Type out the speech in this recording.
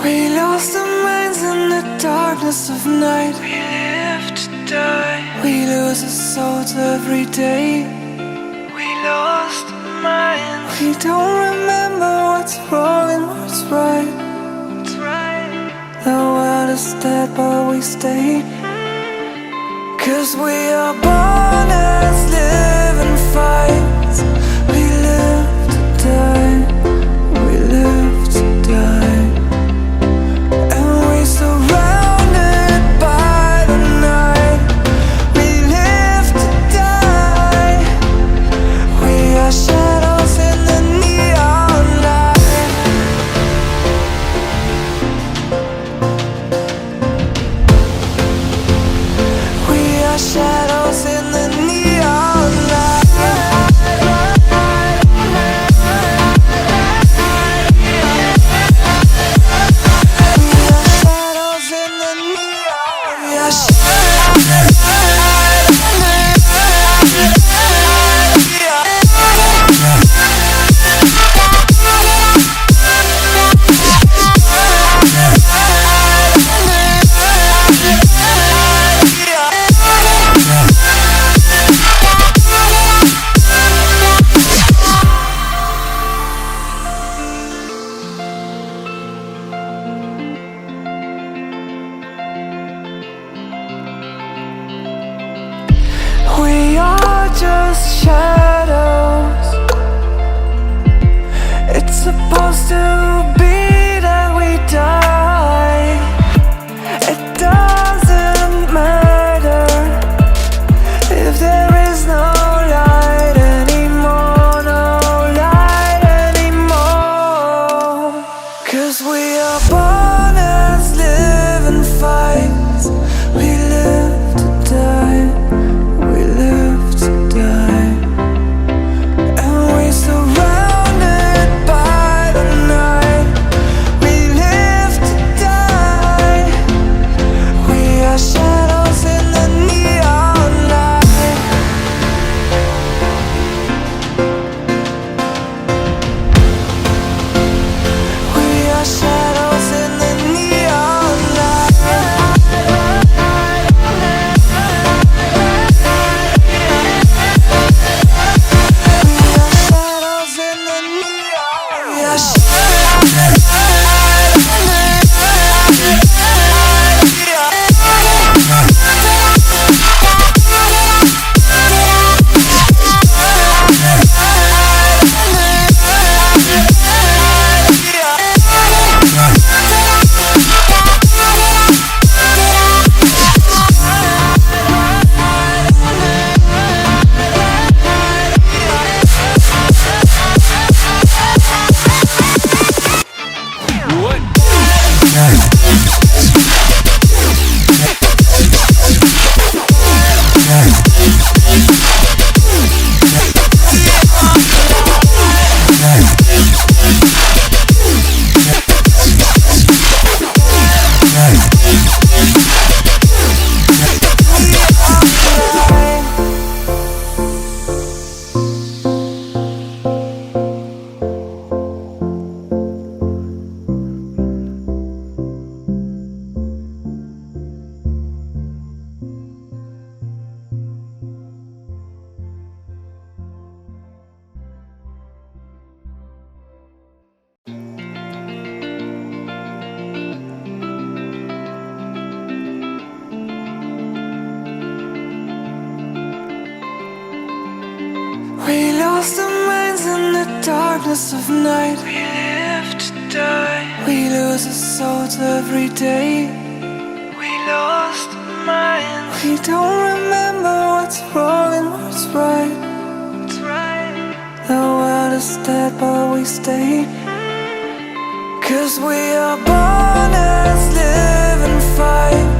We lost our minds in the darkness of night. We live to die. We lose our souls every day. We lost our minds. We don't remember what's wrong and what's right. What's right. The world is dead but we stay. 'Cause we are born as living fights. We live to die. We live to die. And we surrounded by the night. We live to die. We are shadows in the neon light. We are shadows in the neon light. We are just shadows. It's supposed to be that we die. It doesn't matter if there is no light anymore, no light anymore. 'Cause we are born as living fights. We live to die. We live to die. And we surrounded by the night. We live to die. We are shadows in the neon light. We are shadows in the neon light. We lost our minds in the darkness of night. We live to die. We lose our souls every day. We lost our minds. We don't remember what's wrong and what's right. What's right. The world is dead but we stay. 'Cause we are born as living fights.